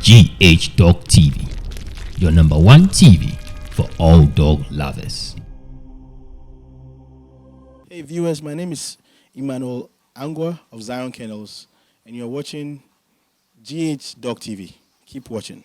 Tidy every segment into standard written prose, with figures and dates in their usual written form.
GH Dog TV, your number one TV for all dog lovers. Hey viewers, my name is Emmanuel Angwa of Zion Kennels, and you're watching GH Dog TV. Keep watching.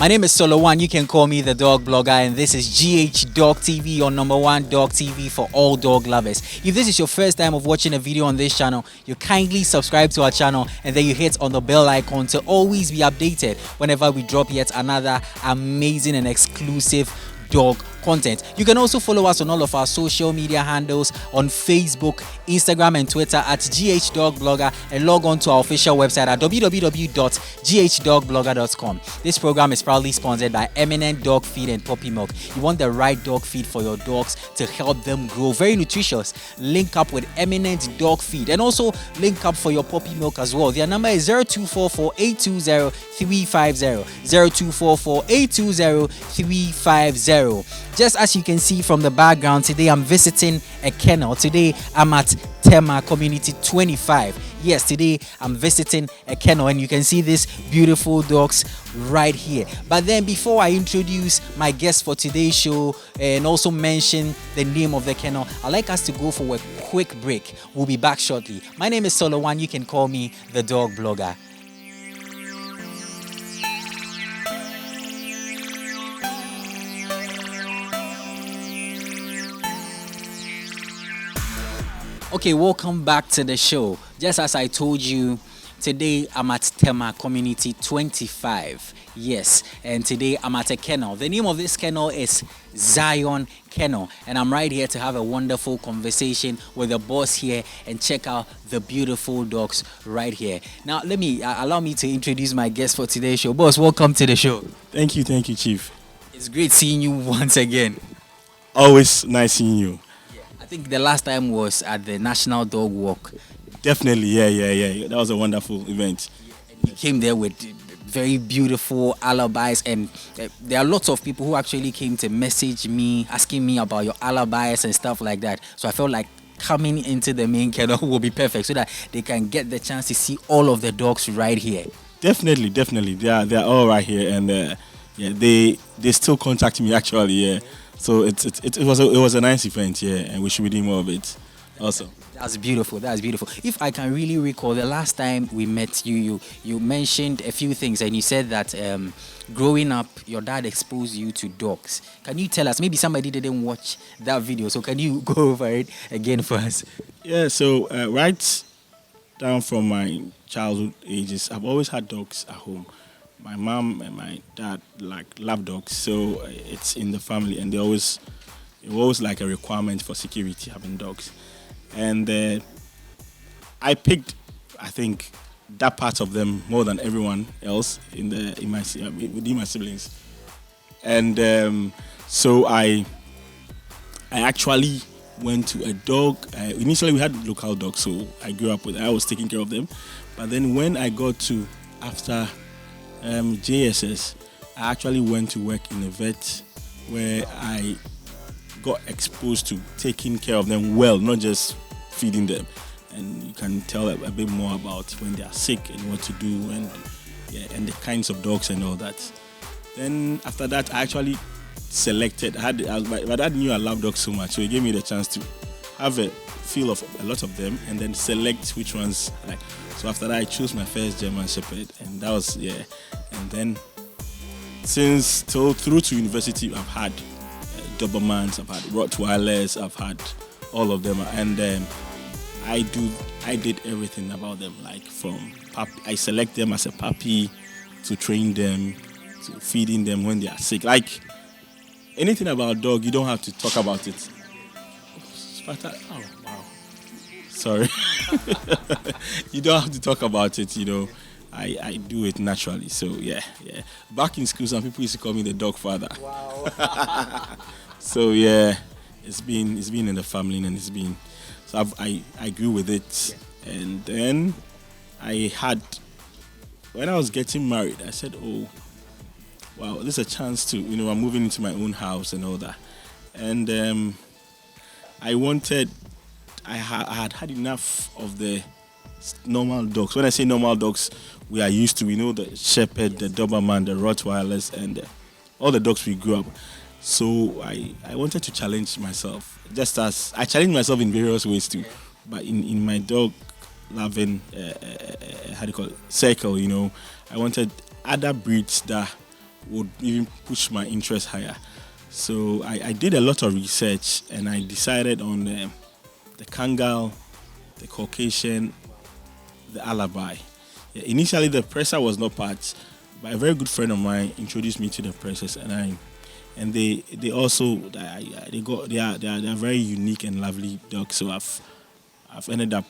My name is Solo Wan. You can call me the dog blogger, and this is GH Dog TV, your number one dog TV for all dog lovers. If this is your first time of watching a video on this channel, you kindly subscribe to our channel and then you hit on the bell icon to always be updated whenever we drop yet another amazing and exclusive dog content. You can also follow us on all of our social media handles on Facebook, Instagram and Twitter at GH Dog Blogger, and log on to our official website at www.ghdogblogger.com. This program is proudly sponsored by Eminent Dog Feed and Puppy Milk. You want the right dog feed for your dogs to help them grow, very nutritious. Link up with Eminent Dog Feed and also link up for your puppy milk as well. Their number is 0244-820-350, 0244-820-350. Just as you can see from the background, today I'm visiting a kennel. Today I'm at Tema Community 25. Yes, today I'm visiting a kennel and you can see these beautiful dogs right here. But then before I introduce my guest for today's show and also mention the name of the kennel, I'd like us to go for a quick break. We'll be back shortly. My name is Solo Wan. You can call me the dog blogger. Okay, welcome back to the show. Just as I told you, today I'm at Tema Community 25. Yes, and today I'm at a kennel. The name of this kennel is Zion Kennel, and I'm right here to have a wonderful conversation with the boss here and check out the beautiful dogs right here. Now, allow me to introduce my guest for today's show. Boss, welcome to the show. Thank you, Chief. It's great seeing you once again. Always nice seeing you. I think the last time was at the National Dog Walk. Definitely, yeah. That was a wonderful event. You came there with very beautiful alabais, and there are lots of people who actually came to message me, asking me about your alabais and stuff like that. So I felt like coming into the main kennel will be perfect so that they can get the chance to see all of the dogs right here. Definitely. They're all right here, and they still contact me actually. Yeah. So it was a nice event, yeah, and we should be doing more of it. Also, that's beautiful. If I can really recall, the last time we met you mentioned a few things, and you said that growing up, your dad exposed you to dogs. Can you tell us? Maybe somebody didn't watch that video, so can you go over it again for us? Yeah. So right down from my childhood ages, I've always had dogs at home. My mom and my dad love dogs, so it's in the family, and it was like a requirement for security having dogs. And I picked, I think, that part of them more than everyone else within my siblings. And so I actually went to a dog. Initially, we had local dogs, so I grew up with. I was taking care of them, but then when I got to after JSS, I actually went to work in a vet where I got exposed to taking care of them well, not just feeding them. And you can tell a bit more about when they are sick and what to do, and the kinds of dogs and all that. Then after that, I actually selected. My dad knew I loved dogs so much, so he gave me the chance to have a feel of a lot of them and then select which ones I like. So after that, I chose my first German Shepherd, and that was, and then since through to university, I've had Dobermans, I've had Rottweilers, I've had all of them, and I did everything about them, like from puppy. I select them as a puppy, to train them, to feeding them when they are sick. Like anything about dog, you don't have to talk about it. Oh wow, sorry. You don't have to talk about it. I do it naturally. So yeah. Back in school, some people used to call me the dog father. Wow. So yeah, it's been in the family, and it's been. So I grew with it, and then when I was getting married, I said, oh, wow, this is a chance to, I'm moving into my own house and all that. And I had enough of the normal dogs. When I say normal dogs, we are used to, the Shepherd, the Doberman, the Rottweilers, and all the dogs we grew up. So I wanted to challenge myself, just as I challenge myself in various ways too. But in my dog loving, circle, I wanted other breeds that would even push my interest higher. So I did a lot of research, and I decided on the Kangal, the Caucasian, the Alabai. Yeah, initially, the Presa was not part, but a very good friend of mine introduced me to the Presas, and they also they are very unique and lovely dogs. So I've ended up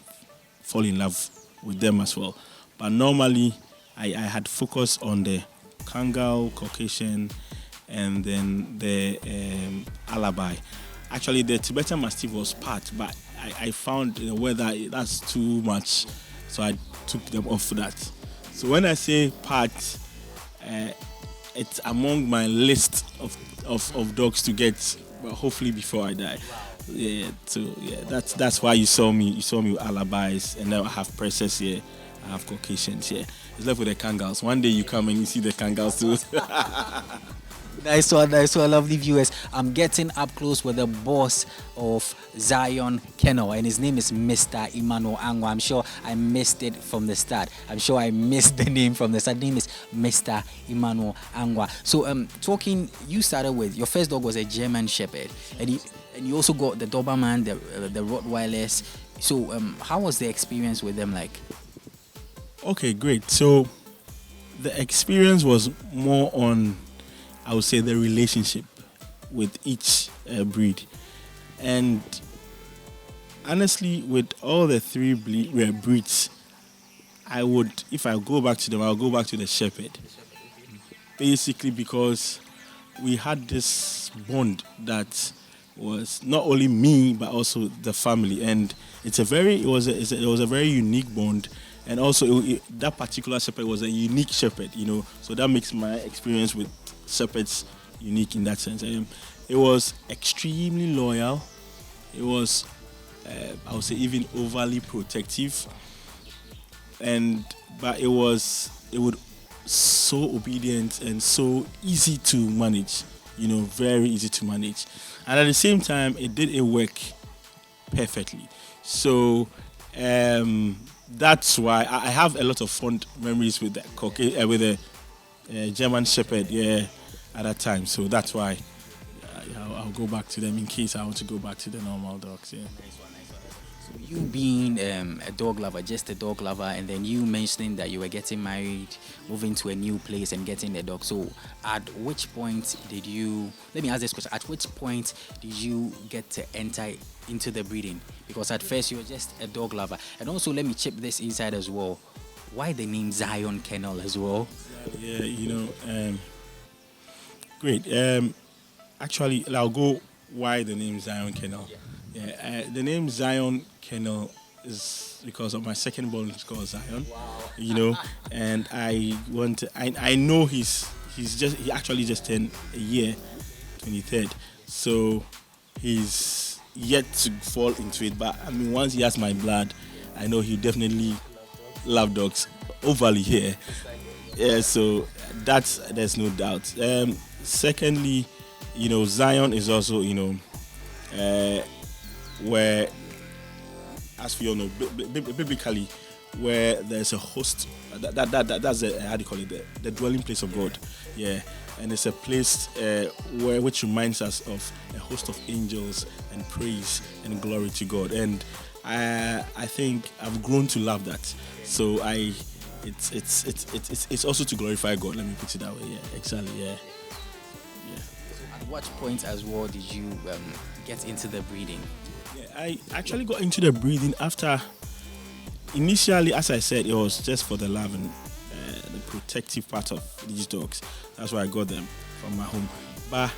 falling in love with them as well. But normally, I had focused on the Kangal, Caucasian, and then the Alabai. Actually, the Tibetan Mastiff was part, but I found the weather that's too much, so I took them off for that. So when I say part, it's among my list of dogs to get, but hopefully before I die. Yeah, so yeah, that's why you saw me with Alabais, and now I have Presas here, I have Caucasians here. It's left with the Kangals. One day you come and you see the Kangals too. Nice one, lovely viewers. I'm getting up close with the boss of Zion Kennel, and his name is Mr. Emmanuel Angwa. I'm sure I missed it from the start. I'm sure I missed the name from the start. His name is Mr. Emmanuel Angwa. So, you started with, your first dog was a German Shepherd, and you also got the Doberman, the Rottweilers. So, how was the experience with them like? Okay, great. So, the experience was more on, I would say, the relationship with each breed. And honestly, with all the three breeds, if I go back to them, I'll go back to the Shepherd. Basically because we had this bond that was not only me, but also the family. And it was a very unique bond. And also, that particular Shepherd was a unique Shepherd, So that makes my experience with Shepherds unique in that sense. It was extremely loyal. It was, I would say, even overly protective. But it would so obedient and so easy to manage. Very easy to manage. And at the same time, it work perfectly. So that's why I have a lot of fond memories with the German Shepherd, at that time. So that's why I'll go back to them in case I want to go back to the normal dogs. Yeah. So you being a dog lover, just a dog lover, and then you mentioning that you were getting married, moving to a new place and getting a dog. So at which point did you, let me ask this question, at which point did you get to enter into the breeding? Because at first you were just a dog lover. And also let me chip this inside as well. Why the name Zion Kennel as well? Yeah, great. Actually, I'll go why the name Zion Kennel. Yeah, the name Zion Kennel is because of my second born, is called Zion. Wow. And I know he actually just turned a year, 23rd. So he's yet to fall into it. But once he has my blood, I know he definitely love dogs overly here. Yeah, so there's no doubt. Secondly, Zion is also, where, as we all know, biblically, where there's a host, that's how do you call it, the dwelling place of God. Yeah, and it's a place which reminds us of a host of angels and praise and glory to God. And I think I've grown to love that. So it's also to glorify God. Let me put it that way. Yeah, exactly. Yeah. At what point as well did you get into the breeding? Yeah, I actually got into the breeding after. Initially, as I said, it was just for the love and the protective part of these dogs. That's why I got them from my home. But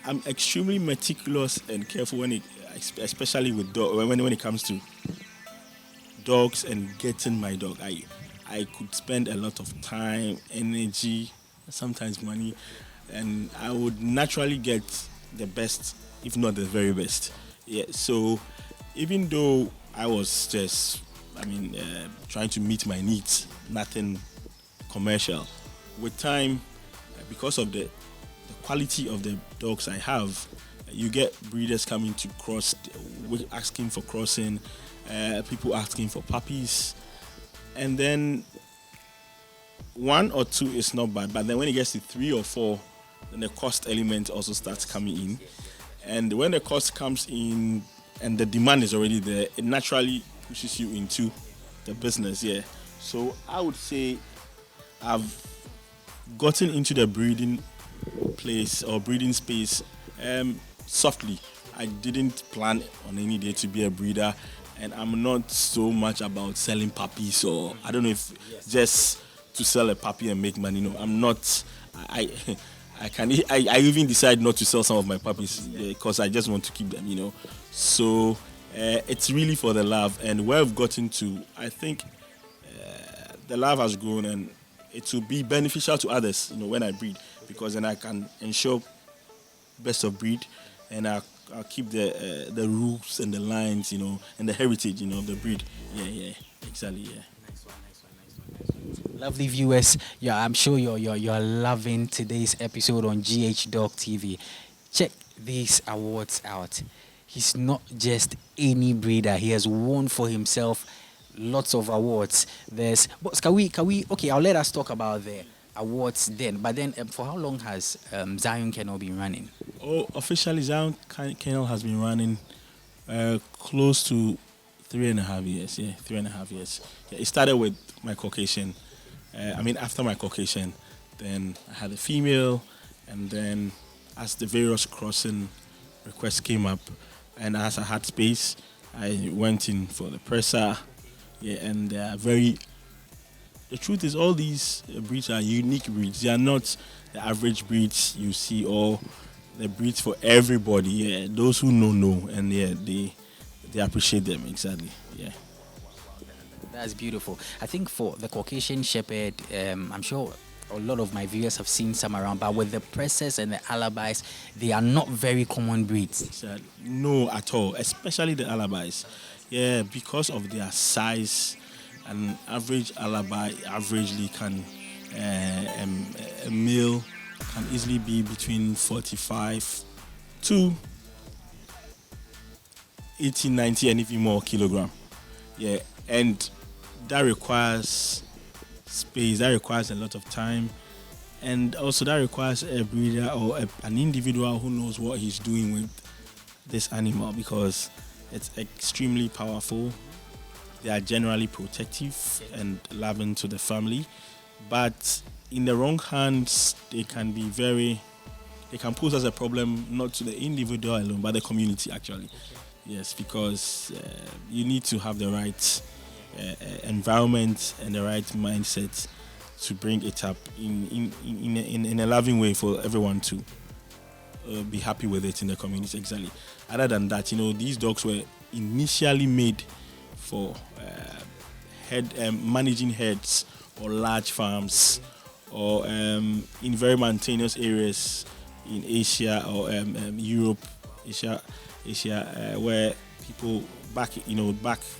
I'm extremely meticulous and careful especially with when it comes to dogs and getting my dog. I could spend a lot of time, energy, sometimes money, and I would naturally get the best, if not the very best. Yeah. So even though I was just, trying to meet my needs, nothing commercial. With time, because of the quality of the dogs I have, you get breeders coming to cross, asking for crossing, people asking for puppies, and then 1 or 2 is not bad, but then when it gets to 3 or 4, then the cost element also starts coming in, and when the cost comes in and the demand is already there, it naturally pushes you into the business. Yeah. So I would say I've gotten into the breeding place or breeding space softly. I didn't plan on any day to be a breeder, and I'm not so much about selling puppies, or I don't know if just to sell a puppy and make money. No, I'm not. I even decide not to sell some of my puppies because I just want to keep them, So it's really for the love, and where I've gotten to, I think the love has grown, and it will be beneficial to others, when I breed, because then I can ensure best of breed, and I'll keep the rules and the lines, and the heritage, of the breed. Yeah, exactly, yeah. Lovely viewers, yeah, I'm sure you're loving today's episode on GH Dog TV. Check these awards out. He's not just any breeder. He has won for himself lots of awards. But can we? Okay, I'll let us talk about the awards then. But then, for how long has Zion Kennel been running? Oh, officially, Zion Kennel has been running close to 3.5 years. Yeah, 3.5 years. Yeah, it started with my Caucasian. After my Caucasian, then I had a female, and then as the various crossing requests came up, and as I had space, I went in for the Presa. Yeah, and the truth is, all these breeds are unique breeds. They are not the average breeds you see, or the breeds for everybody. Yeah, those who know, and yeah, they appreciate them, exactly. Yeah. That's beautiful. I think for the Caucasian Shepherd, I'm sure a lot of my viewers have seen some around, but with the Presas and the Alabais, they are not very common breeds. No, at all, especially the Alabais. Yeah, because of their size, an average Alabai averagely can, a male can easily be between 45 to 80, 90, and even more kilogram. Yeah, and that requires space, that requires a lot of time, and also that requires a breeder or an individual who knows what he's doing with this animal, because it's extremely powerful. They are generally protective and loving to the family, but in the wrong hands, they can pose as a problem, not to the individual alone, but the community actually. Yes, because you need to have the right environment and the right mindset to bring it up in a loving way for everyone to be happy with it in the community. Exactly. Other than that, these dogs were initially made for managing herds or large farms, or in very mountainous areas in Asia or Europe, Asia, where people back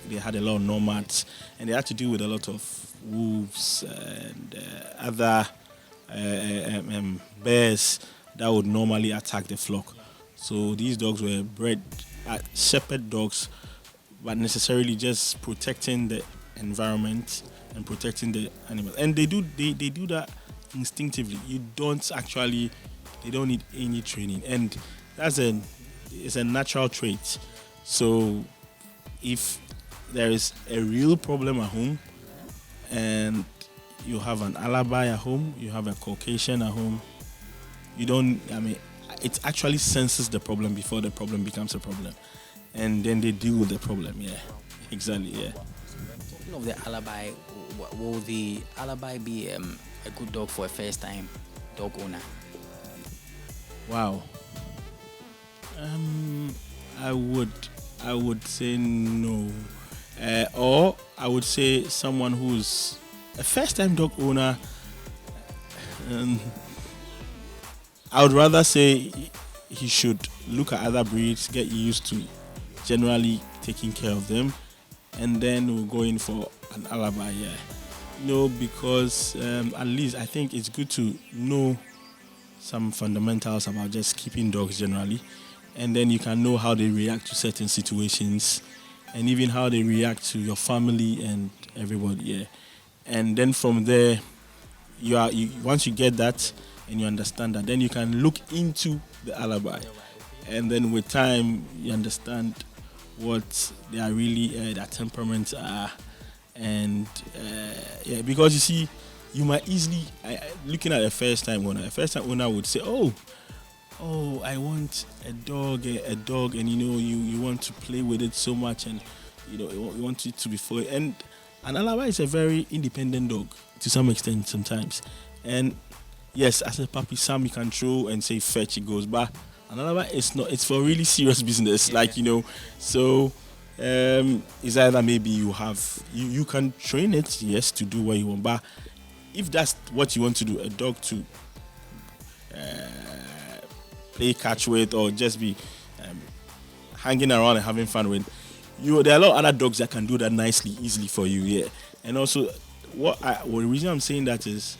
they had a lot of nomads, and they had to deal with a lot of wolves and other bears that would normally attack the flock. So these dogs were bred shepherd dogs, but necessarily just protecting the environment and protecting the animals. And they do that instinctively. They don't need any training, and it's a natural trait. So if there is a real problem at home, and you have an Alabai at home, you have a Caucasian at home, you don't, I mean, it actually senses the problem before the problem becomes a problem. And then they deal with the problem, yeah. Exactly, yeah. Talking of the Alabai, will the Alabai be a good dog for a first-time dog owner? Wow. I would say no. Or I would say someone who's a first-time dog owner. I would rather say he should look at other breeds, get used to generally taking care of them, and then we'll go in for an Alabai. Yeah, because at least I think it's good to know some fundamentals about just keeping dogs generally, and then you can know how they react to certain situations, and even how they react to your family and everybody. Yeah, and then from there, once you get that and you understand that, then you can look into the Alabai, and then with time you understand what they are really, their temperaments are, and because you see, you might easily looking at a first-time owner would say, oh, I want a dog, and you want to play with it so much, and you want it to be full. And an Alabai is a very independent dog to some extent sometimes, and yes, as a puppy, some you can throw and say fetch, it goes, but an Alabai it's not. It's for really serious business, So it's either maybe you can train it, yes, to do what you want, but if that's what you want to do, a dog to play catch with or just be hanging around and having fun with, there are a lot of other dogs that can do that nicely, easily for you, yeah. And also, the reason I'm saying that is,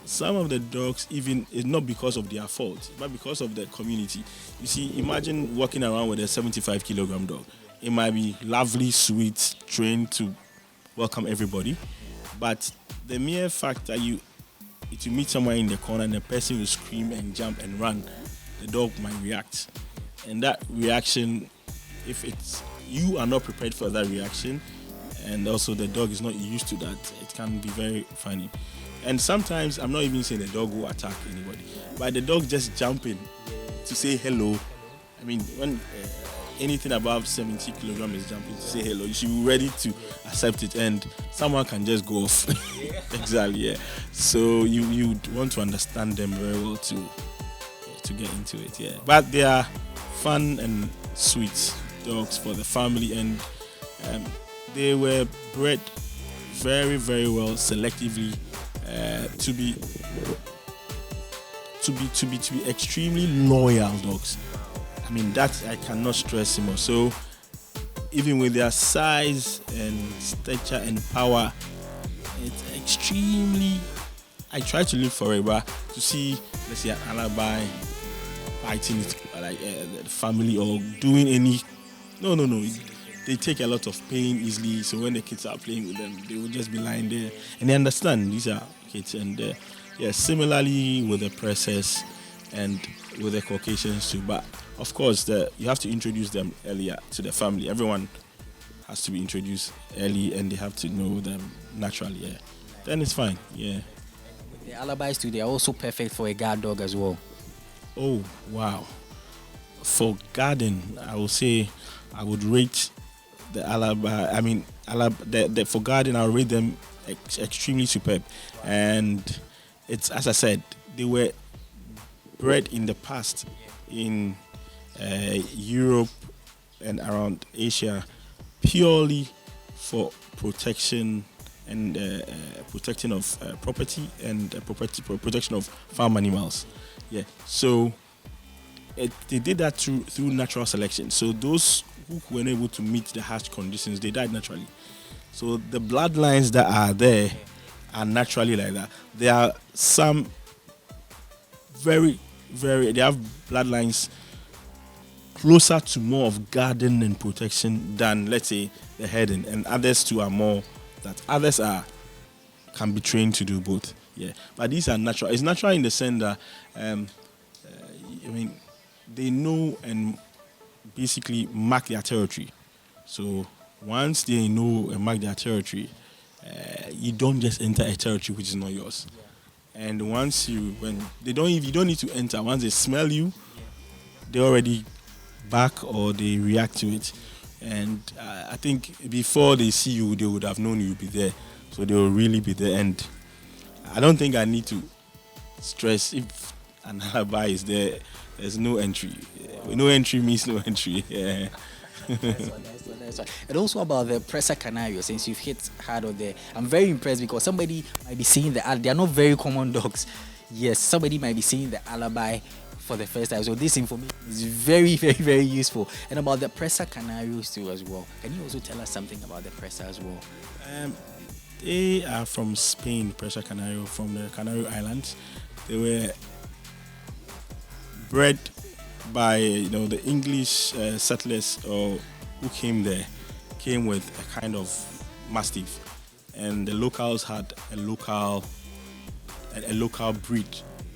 some of the dogs, even, it's not because of their fault, but because of the community. You see, imagine walking around with a 75-kilogram dog. It might be lovely, sweet, trained to welcome everybody, but the mere fact that you meet someone in the corner and the person will scream and jump and run, the dog might react. And that reaction, if you are not prepared for that reaction, and also the dog is not used to that, it can be very funny. And sometimes, I'm not even saying the dog will attack anybody, but the dog just jumping to say hello. I mean, when anything above 70 kilograms is jumping to say hello, you should be ready to accept it, and someone can just go off. Exactly, yeah. So you want to understand them very well to get into it, yeah. But they are fun and sweet dogs for the family, and they were bred very, very well, selectively, to be extremely loyal dogs. I mean, that I cannot stress more. So even with their size and stature and power, it's extremely, I try to look for it, but to see, let's say, an Alabai fighting it, like the family, or doing any, no, they take a lot of pain easily. So when the kids are playing with them, they will just be lying there, and they understand these are kids. And similarly with the Presas and with the Caucasians too. But of course, you have to introduce them earlier to the family. Everyone has to be introduced early, and they have to know them naturally. Yeah, then it's fine. Yeah. The Alabais too, they are also perfect for a guard dog as well. Oh wow! For guarding, I will say I would rate the Alabai. I mean, for guarding, I would rate them extremely superb. And it's, as I said, they were bred in the past in Europe and around Asia purely for protection and protecting of property and protection of farm animals. Yeah, so they did that through natural selection. So those who were unable to meet the harsh conditions, they died naturally. So the bloodlines that are there are naturally like that. There are some they have bloodlines closer to more of guarding and protection than, let's say, the herding, and others too are more that others can be trained to do both. Yeah, but these are natural. It's natural in the sense that I mean, they know and basically mark their territory. So once they know and mark their territory, you don't just enter a territory which is not yours. And once when they don't, if you don't need to enter, once they smell you, they already back or they react to it. And I think before they see you, they would have known you'll be there. So they will really be there. And I don't think I need to stress if an alibi is there. There's no entry. No entry means no entry. Yeah. Nice one. And also about the Presa Canarios, since you've hit hard on there, I'm very impressed because somebody might be seeing they are not very common dogs. Yes, somebody might be seeing the Alabai for the first time. So this information is very, very, very useful. And about the Presa Canarios too as well. Can you also tell us something about the Presa as well? They are from Spain, Presa Canario, from the Canary Islands. They were bred by the English settlers who came there, came with a kind of mastiff, and the locals had a local breed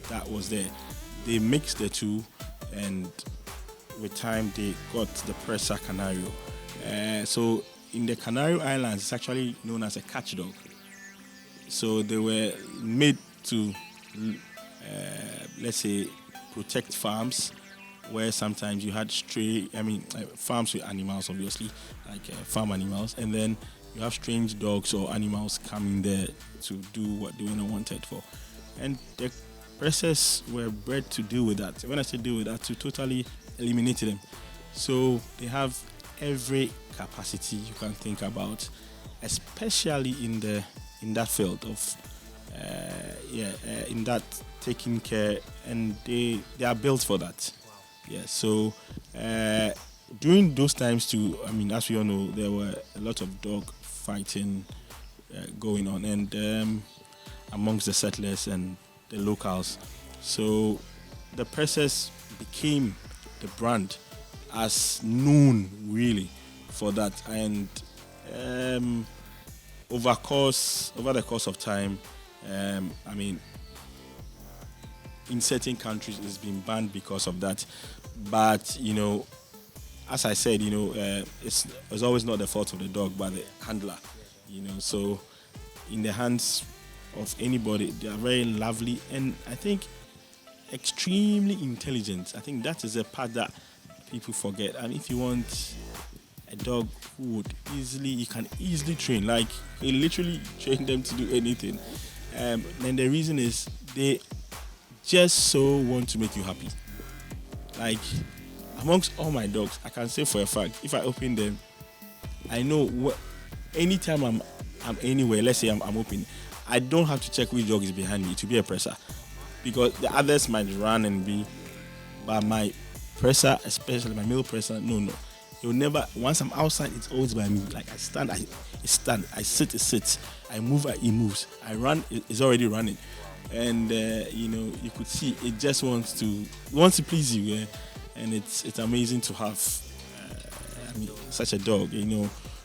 that was there. They mixed the two, and with time they got the Presa Canario. So in the Canary Islands, it's actually known as a catch dog. So they were made to, let's say, protect farms where sometimes you had farms with animals, obviously, like farm animals, and then you have strange dogs or animals coming there to do what they were not wanted for. And the Presas were bred to deal with that. When I say deal with that, to totally eliminate them. So they have every capacity you can think about, especially in that field of in that taking care, and they are built for that. Yeah. So during those times too, as we all know, there were a lot of dog fighting going on, and amongst the settlers and the locals. So the Presas became the brand as known really for that, and over the course of time, in certain countries it's been banned because of that. But as I said, it's always not the fault of the dog but the handler. So in the hands of anybody, they are very lovely, and I think extremely intelligent. I think that is a part that people forget. And if you want a dog who you can easily train, like you literally train them to do anything. And the reason is they just so want to make you happy. Like amongst all my dogs, I can say for a fact, if I open them, I know anytime I'm anywhere, let's say I'm open, I don't have to check which dog is behind me to be a Presa, because the others might run and be, but my Presa, especially my male Presa, no. He'll never, once I'm outside, it's always by me. Like I stand, I stand, I sit, it sits, I move, he moves, I run, it's already running. And you could see it just wants to please you, yeah? And it's amazing to have such a dog,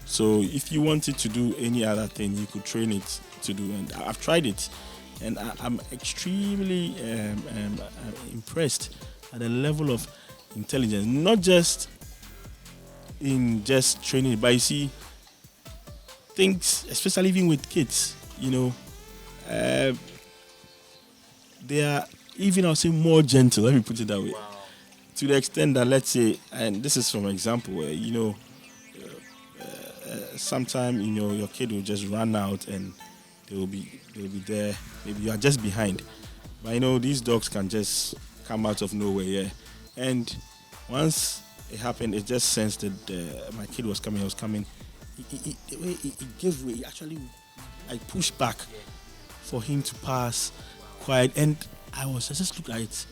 So if you wanted to do any other thing, you could train it to do, and I've tried it, and I'm extremely impressed at the level of intelligence, not just in just training, but you see things, especially even with kids, they are even, I'll say, more gentle, let me put it that way. Wow. To the extent that, let's say, and this is from an example where sometime your kid will just run out and they will be there, maybe you are just behind, but these dogs can just come out of nowhere, yeah. And once it happened, it just sensed that my kid was coming. The way it gave way, actually, I pushed back for him to pass quiet, and I just looked at it,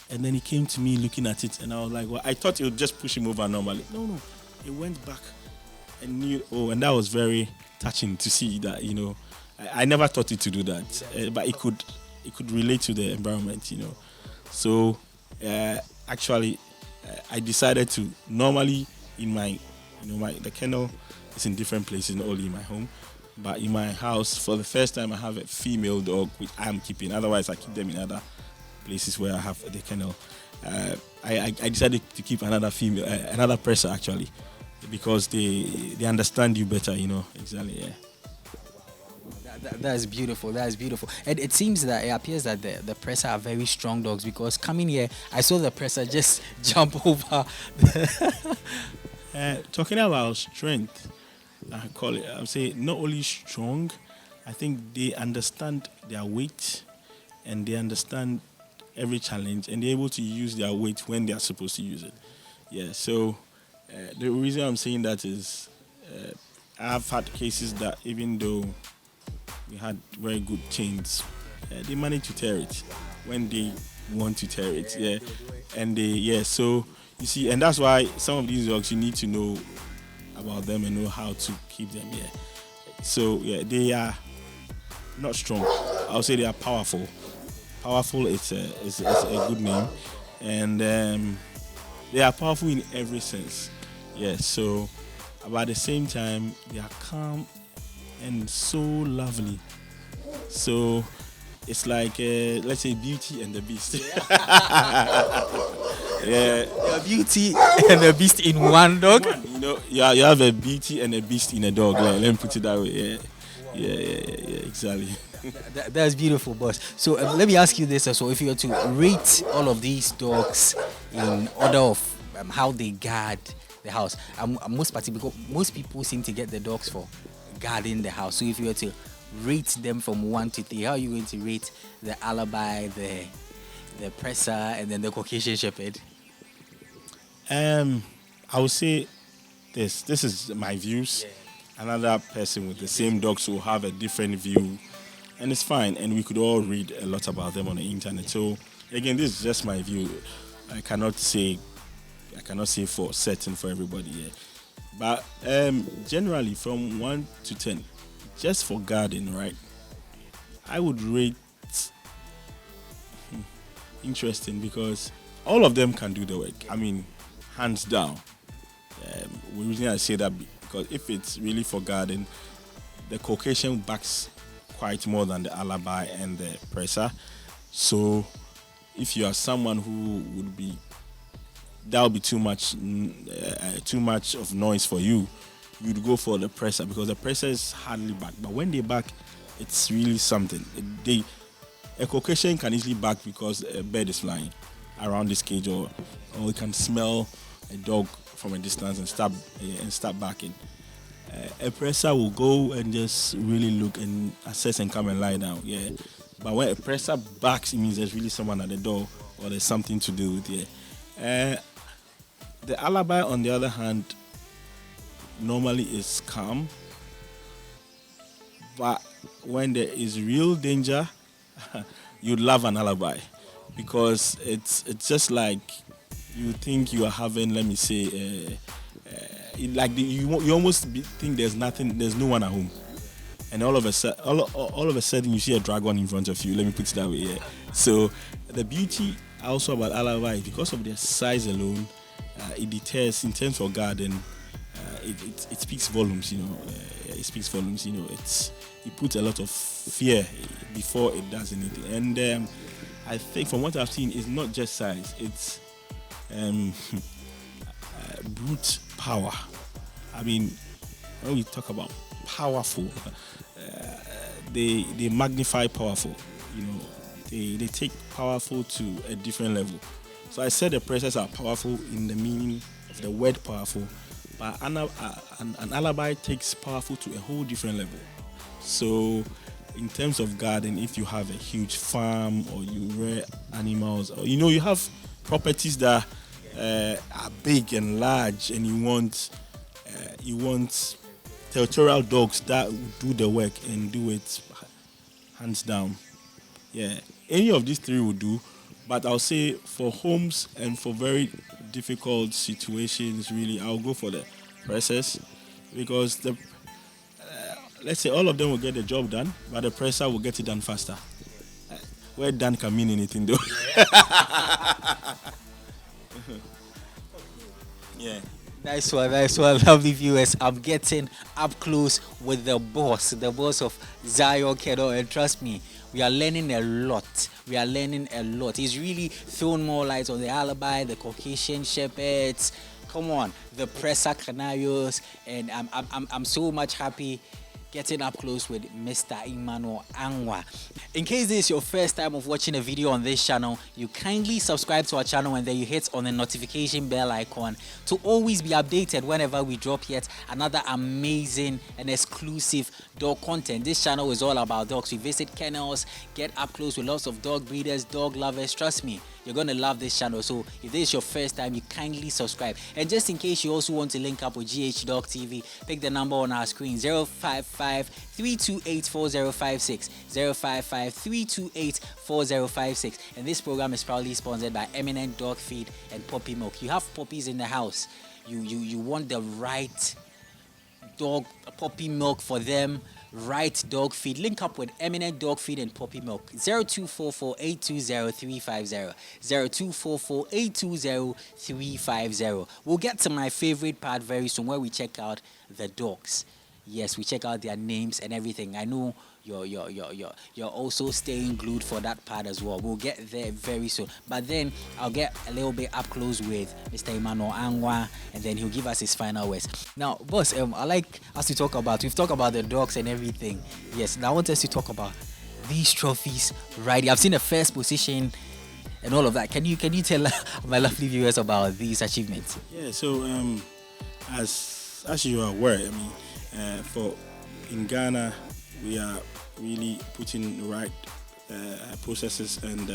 and then he came to me looking at it, and I was like, well, I thought it would just push him over normally. No, it went back and knew. And that was very touching to see that, I never thought it to do that, but it could relate to the environment, So actually, I decided to, normally in my, the kennel is in different places, not only in my home, but in my house, for the first time, I have a female dog, which I'm keeping. Otherwise, I keep them in other places where I have the kennel. I decided to keep another female, another Presa actually, because they understand you better. Exactly. Yeah. That's beautiful. That's beautiful. And it seems that it appears that the Presa are very strong dogs, because coming here, I saw the Presa just jump over. Talking about strength, I call it. I would say not only strong, I think they understand their weight, and they understand every challenge, and they're able to use their weight when they are supposed to use it. Yeah. So the reason I'm saying that is I've had cases that even though we had very good chains, they manage to tear it when they want to tear it. Yeah. And so you see, and that's why some of these dogs you need to know about them and know how to keep them. Yeah. So yeah, they are not strong. I'll say they are powerful. Powerful is a good name, and they are powerful in every sense. Yeah. So, but at the same time, they are calm and so lovely. So it's like let's say Beauty and the Beast. Yeah, A beauty and a beast in one dog. you have a Beauty and a Beast in a dog. Let me put it that way. Yeah, exactly. That's beautiful, boss. So let me ask you this as well: if you were to rate all of these dogs in order of how they guard the house, most particularly because most people seem to get the dogs for guarding the house. So if you were to rate them from 1 to 3, how are you going to rate the Alabai, the Presa, and then the Caucasian Shepherd? I would say this. This is my views. Another person with the same dogs will have a different view, and it's fine. And we could all read a lot about them on the internet. So again, this is just my view. I cannot say for certain for everybody. Yeah. But generally, from 1 to 10, just for guarding, right? I would rate interesting, because all of them can do the work. I mean, hands down. The reason I say that, because if it's really for guarding, the Caucasian backs quite more than the Alabai and the Presa. So if you are someone who would be, that would be too much of noise for you, you'd go for the Presa, because the Presa is hardly back. But when they back, it's really something. A Caucasian can easily back because a bird is flying around this cage, or you can smell a dog from a distance and start backing. A Presa will go and just really look and assess and come and lie down. Yeah. But when a Presa backs, it means there's really someone at the door, or there's something to do with it. The Alabai, on the other hand, normally is calm, but when there is real danger, you'd love an Alabai, because it's just like you think you are having, let me say, you almost think there's no one at home, and all of a sudden you see a dragon in front of you. Let me put it that way. Yeah. So the beauty also about Alabai, because of their size alone, it deters in terms of garden. It speaks volumes, it speaks volumes, it puts a lot of fear before it does anything. And I think from what I've seen, it's not just size, it's brute power. I mean, when we talk about powerful, they magnify powerful, they take powerful to a different level. So I said the Presas are powerful in the meaning of the word powerful, but an Alabai takes powerful to a whole different level. So in terms of garden, if you have a huge farm, or you rear animals, or you have properties that are big and large, and you want territorial dogs that will do the work and do it hands down. Yeah, any of these three will do. But I'll say for homes and for very difficult situations, really, I'll go for the Presas, because let's say all of them will get the job done, but the Presa will get it done faster. Where done can mean anything, though. Yeah. Nice one. Lovely viewers. I'm getting up close with the boss of Zion Kennels, and trust me, we are learning a lot. He's really thrown more light on the Alabai, the Caucasian Shepherds, Come on, the Presa Canarios, and I'm so much happy getting up close with Mr. Emmanuel Angwa. In case this is your first time of watching a video on this channel, you kindly subscribe to our channel and then you hit on the notification bell icon to always be updated whenever we drop yet another amazing and exclusive dog content. This channel is all about dogs. We visit kennels, get up close with lots of dog breeders, dog lovers. Trust me, you're going to love this channel. So if this is your first time, you kindly subscribe. And just in case you also want to link up with GH Dog TV, pick the number on our screen, 055-328-4056, 055-328-4056. And this program is proudly sponsored by Eminent Dog Feed and Puppy Milk. You have puppies in the house. You want the right dog puppy milk for them, right dog feed. Link up with Eminent Dog Feed and Puppy Milk, 0244-820-350, 0244-820-350. We'll get to my favorite part very soon, where we check out the dogs. Yes, we check out their names and everything. I know you're also staying glued for that part as well. We'll get there very soon. But then I'll get a little bit up close with Mr. Emmanuel Angwa, and then he'll give us his final words. Now, boss, I like us to talk about. We've talked about the dogs and everything. Yes, now I want us to talk about these trophies right here. I've seen the first position and all of that. Can you tell my lovely viewers about these achievements? Yeah. So as you are aware, I mean, in Ghana, we are really putting the right processes and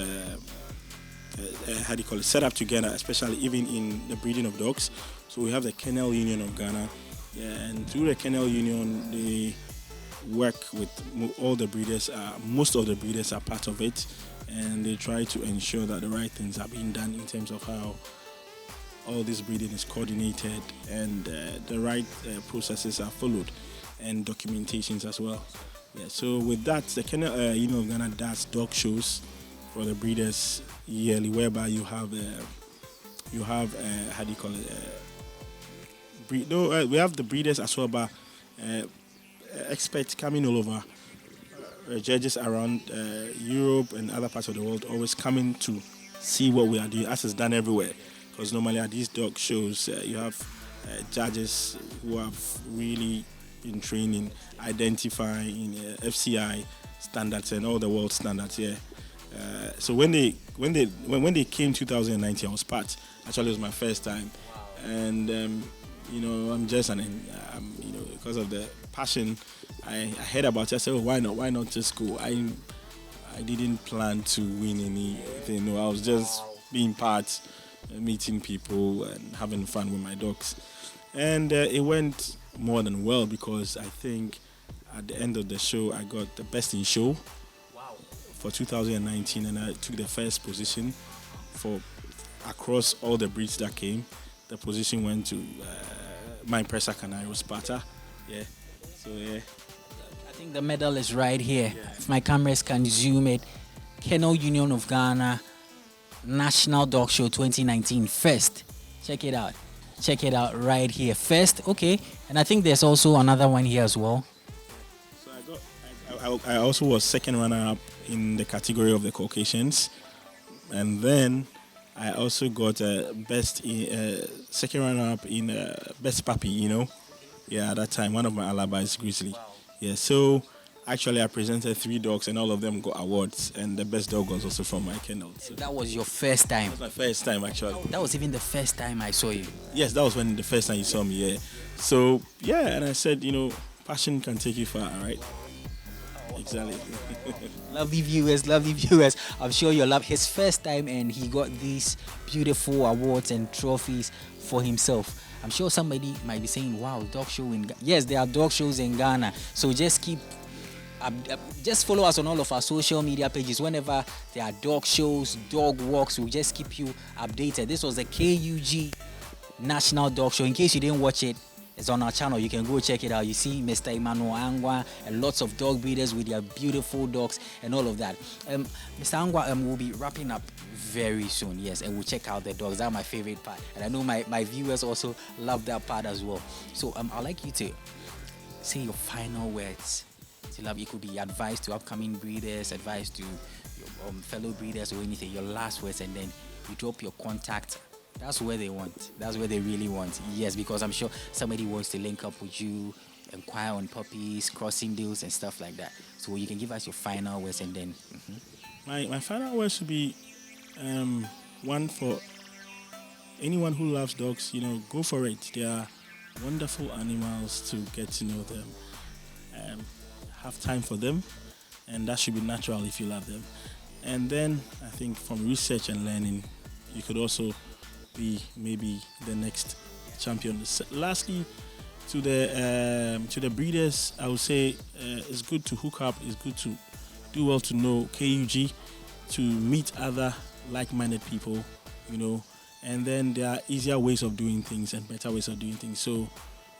set up together, especially even in the breeding of dogs. So we have the Kennel Union of Ghana, and through the Kennel Union, they work with all the breeders. Most of the breeders are part of it, and they try to ensure that the right things are being done in terms of how all this breeding is coordinated and the right processes are followed, and documentations as well. Yeah, so with that, the Kennel Union of Ghana does dog shows for the breeders yearly, whereby you have how do you call it? We have the breeders as well, but experts coming all over, judges around Europe and other parts of the world, always coming to see what we are doing, as is done everywhere. Because normally at these dog shows, you have judges who have really been training, identifying FCI standards and all the world standards. Yeah. So when they came 2019, I was part. Actually, it was my first time, and I'm just because of the passion I heard about it. I said, oh, why not just go? I didn't plan to win anything. No, I was just being part. Meeting people and having fun with my dogs, and it went more than well, because I think at the end of the show I got the best in show for 2019, and I took the first position for across all the breeds that came. The position went to my Presa Canarios Sparta. Yeah, so yeah, I think the medal is right here. Yeah. If my cameras can zoom it, Kennel Union of Ghana National Dog Show 2019 first. Check it out right here first. Okay, and I think there's also another one here as well. So I also was second runner-up in the category of the Caucasians, and then I also got second runner-up in best puppy. Yeah, at that time one of my Alabais grizzly. Wow. Yeah, so actually, I presented 3 dogs, and all of them got awards, and the best dog was also from my kennel. So that was your first time? That was my first time, actually. That was even the first time I saw you? Yes, that was the first time you saw me, yeah. So, yeah, and I said, passion can take you far, right? Exactly. Lovely viewers. I'm sure you'll love his first time, and he got these beautiful awards and trophies for himself. I'm sure somebody might be saying, wow, dog show in Ghana. Yes, there are dog shows in Ghana, so just follow us on all of our social media pages. Whenever there are dog shows, dog walks, we'll just keep you updated. This was the KUG National Dog Show. In case you didn't watch it, it's on our channel. You can go check it out. You see Mr. Emmanuel Angwa and lots of dog breeders with their beautiful dogs and all of that. Mr. Angwa will be wrapping up very soon, yes, and we'll check out the dogs. That's my favorite part, and I know my viewers also love that part as well. So I'd like you to say your final words. It could be advice to upcoming breeders, advice to your fellow breeders, or anything. Your last words, and then you drop your contact That's where they want. That's where they really want. Yes, because I'm sure somebody wants to link up with you, inquire on puppies, crossing deals, and stuff like that. So you can give us your final words and then. My final words should be one for anyone who loves dogs. Go for it. They are wonderful animals to get to know them. Have time for them, and that should be natural if you love them. And then I think from research and learning, you could also be maybe the next champion. Lastly, to the breeders, I would say it's good to hook up. It's good to do well to know KUG, to meet other like-minded people, and then there are easier ways of doing things and better ways of doing things. So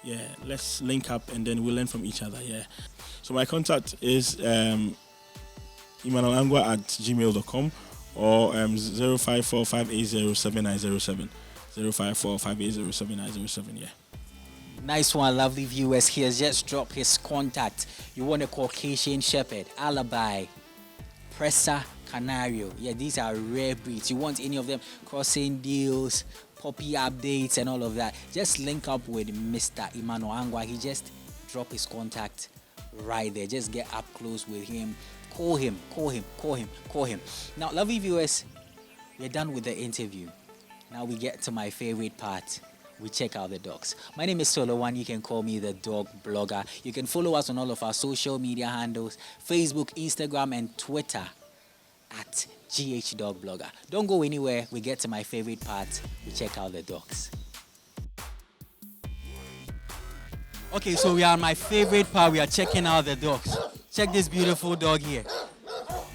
yeah, let's link up and then we'll learn from each other. Yeah. So my contact is emmanuelangwa@gmail.com or 054-580-7907. 054-580-7907. Yeah. Nice one, lovely viewers. He has just dropped his contact. You want a Caucasian Shepherd, Alabai, Presa Canarios. Yeah, these are rare breeds. You want any of them, crossing deals, puppy updates, and all of that, just link up with Mr. Emmanuel Angwa. He just dropped his contact right there. Just get up close with him. Call him. Now, lovely viewers, we're done with the interview. Now we get to my favorite part. We check out the dogs. My name is Solo Wan. You can call me the dog blogger. You can follow us on all of our social media handles, Facebook, Instagram, and Twitter at GH Dog Blogger. Don't go anywhere. We get to my favorite part. We check out the dogs. Okay, so we are on my favorite part. We are checking out the dogs. Check this beautiful dog here.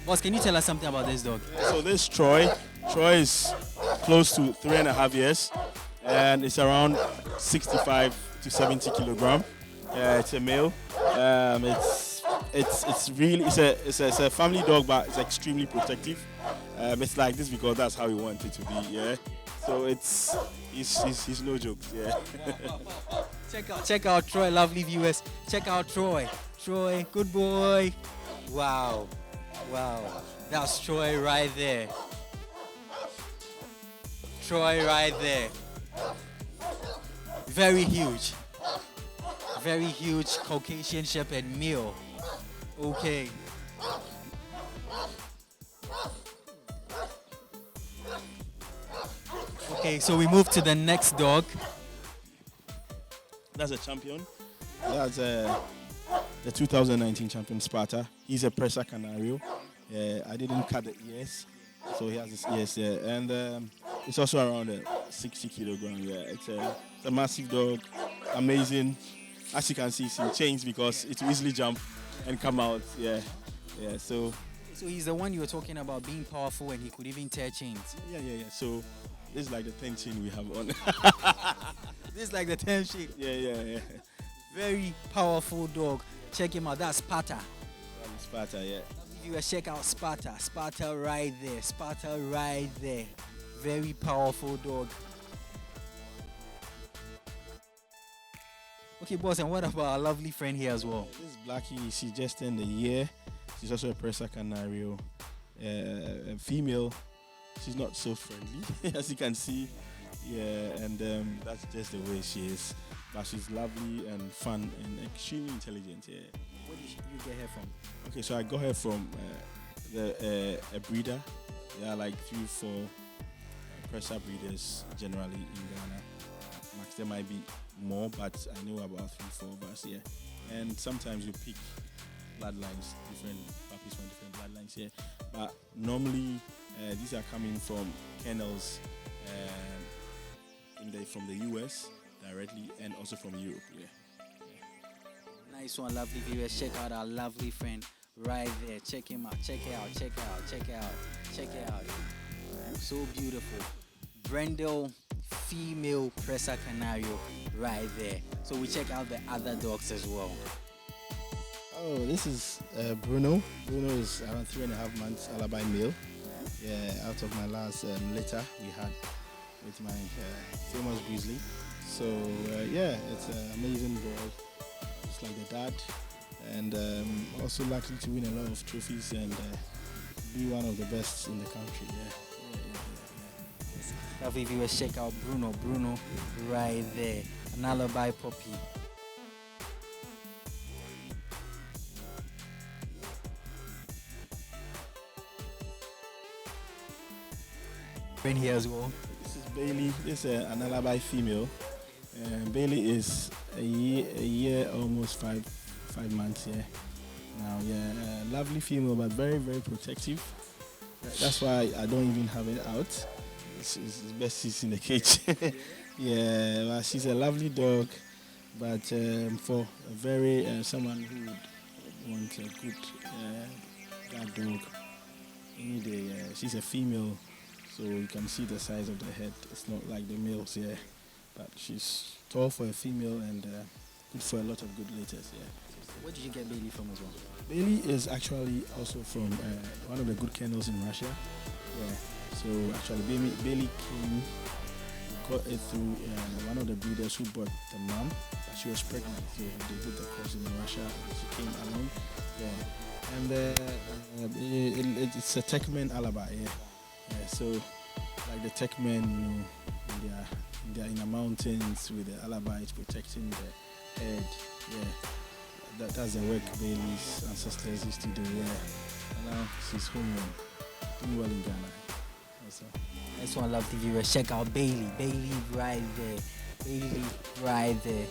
Boss, can you tell us something about this dog? So this Troy is close to 3.5 years. And it's around 65 to 70 kilogram. It's a male. It's a family dog, but it's extremely protective. It's like this because that's how we want it to be. Yeah. So he's no jokes. Yeah. Check out Troy, lovely viewers. Check out Troy. Troy, good boy. Wow. That's Troy right there. Troy right there. Very huge Caucasian Shepherd male. Okay. Okay, so we move to the next dog. That's a champion. That's the 2019 champion Sparta. He's a Presa Canarios. I didn't cut the ears, so he has his ears there, and it's also around 60 kilogram. Yeah, it's a massive dog, amazing. As you can see, it's in chains because it will easily jump and come out. Yeah. So he's the one you were talking about being powerful and he could even tear chains. Yeah. So this is like the 10 chain we have on. This is like the 10 chain. Yeah. Very powerful dog. Check him out. That's Sparta. Sparta, yeah. You check out Sparta. Sparta right there. Very powerful dog. Okay, boss, and what about our lovely friend here as well? This is Blackie. She just turned a year. She's also a Presa Canarios. A female. She's not so friendly, as you can see. Yeah, and that's just the way she is. But she's lovely and fun and extremely intelligent. Yeah. Where did you get her from? Okay, so I got her from a breeder. There are like 3-4 Presa breeders generally in Ghana. Max, there might be more, but I know about 3-4 of us. Yeah, and sometimes you pick bloodlines, different puppies from different bloodlines. Yeah, but normally these are coming from kennels from the US directly and also from Europe. Yeah. Nice one, lovely viewers. Check out our lovely friend right there. Check him out. Check it out. So beautiful. Brendel, female Presa Canarios right there. So we check out the other dogs as well. Oh, this is Bruno. Bruno is around 3.5 months, Alabai male. Yeah, out of my last litter we had with my famous grizzly. So it's an amazing dog. It's like the dad, and also likely to win a lot of trophies and be one of the best in the country. Yeah. Lovely viewers, check out Bruno right there, an Alabai puppy. In here as well. This is Bailey. This is an Alabai female. Bailey is a year, almost five months. Yeah. Now, yeah, lovely female, but very, very protective. That's why I don't even have it out. It's best she's in the cage. Yeah, well, she's a lovely dog, but for a very someone who would want a good guard dog, you need she's a female, so you can see the size of the head. It's not like the males, yeah, but she's tall for a female and good for a lot of good litters, yeah. Where did you get Bailey from as well? Bailey is actually also from one of the good kennels in Russia. Yeah. So actually Bailey came, we got it through one of the breeders who bought the mom, but she was pregnant. So they did the course in Russia. She came along. Yeah. And it's a Techman Alabai. Yeah. Yeah. So like the Techmen, you know, they're in the mountains with the Alabais protecting the head. Yeah. That's the work Bailey's ancestors used to do, yeah. And now she's home doing well in Ghana. Also. That's one lovely viewers. Check out Bailey. Bailey right there. Bailey right there.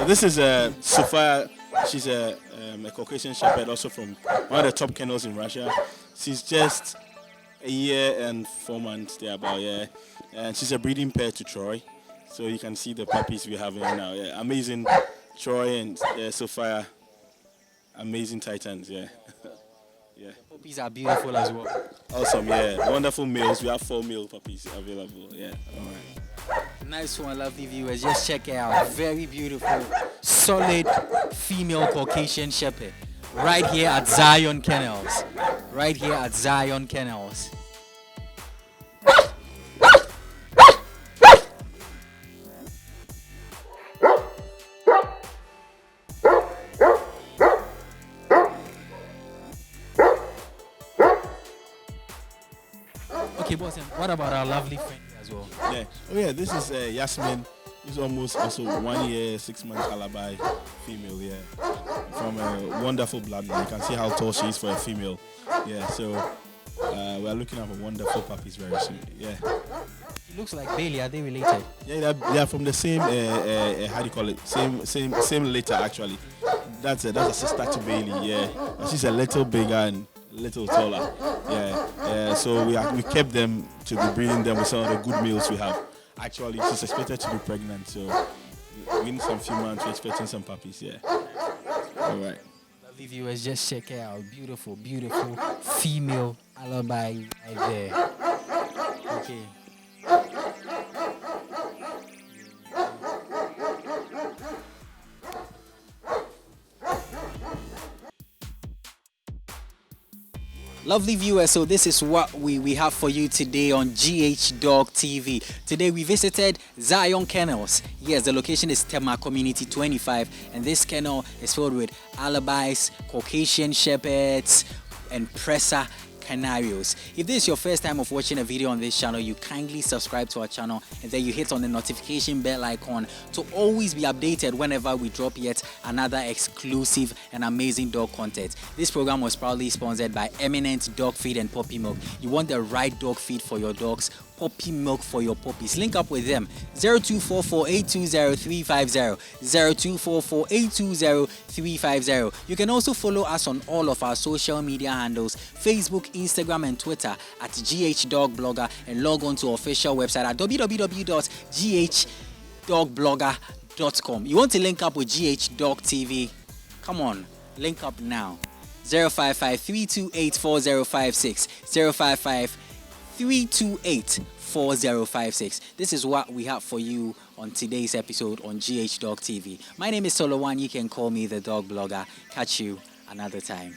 This is Sophia. She's a Caucasian Shepherd, also from one of the top kennels in Russia. She's just a year and 4 months there about, yeah. And she's a breeding pair to Troy. So you can see the puppies we have here now. Yeah, amazing Troy and Sophia. Amazing Titans, yeah. Yeah. The puppies are beautiful as well. Awesome, yeah. Wonderful males. We have 4 male puppies available, yeah. All right. Nice one, lovely viewers. Just check it out. Very beautiful, solid female Caucasian Shepherd. Right here at Zion Kennels. Right here at Zion Kennels. Okay, boss, what about our lovely friend here as well? Yeah. Oh yeah, this is Yasmin. He's almost also 1 year, 6 months Alabai female, yeah. From a wonderful bloodline. You can see how tall she is for a female. Yeah, so we're looking at wonderful puppies very soon. Yeah. She looks like Bailey. Are they related? Yeah, they're from the same how do you call it? Same litter actually. That's a sister to Bailey, yeah. But she's a little bigger and a little taller. Yeah. So we kept them to be breeding them with some of the good males we have. Actually, she's expected to be pregnant, so in some few months we're expecting some puppies, yeah. All right. Lovely viewers, just check it out. Beautiful, beautiful female Alabai right there. Okay. Lovely viewers, so this is what we have for you today on GH Dog TV. Today we visited Zion Kennels. Yes, the location is Tema Community 25, and this kennel is filled with Alabais, Caucasian Shepherds, and Presa Canarios. If this is your first time of watching a video on this channel, you kindly subscribe to our channel and then you hit on the notification bell icon to always be updated whenever we drop yet another exclusive and amazing dog content. This program was proudly sponsored by Eminent Dog Feed and Puppy Milk. You want the right dog feed for your dogs, puppy milk for your puppies. Link up with them. 0244-820-350. 0244-820-350. You can also follow us on all of our social media handles, Facebook, Instagram, and Twitter at GH Dog Blogger, and log on to our official website at www.ghdogblogger.com. You want to link up with GH Dog TV? Come on, link up now. 055-328-4056. 055-328-4056. This is what we have for you on today's episode on GH Dog TV. My name is Solo Wan. You can call me the Dog Blogger. Catch you another time.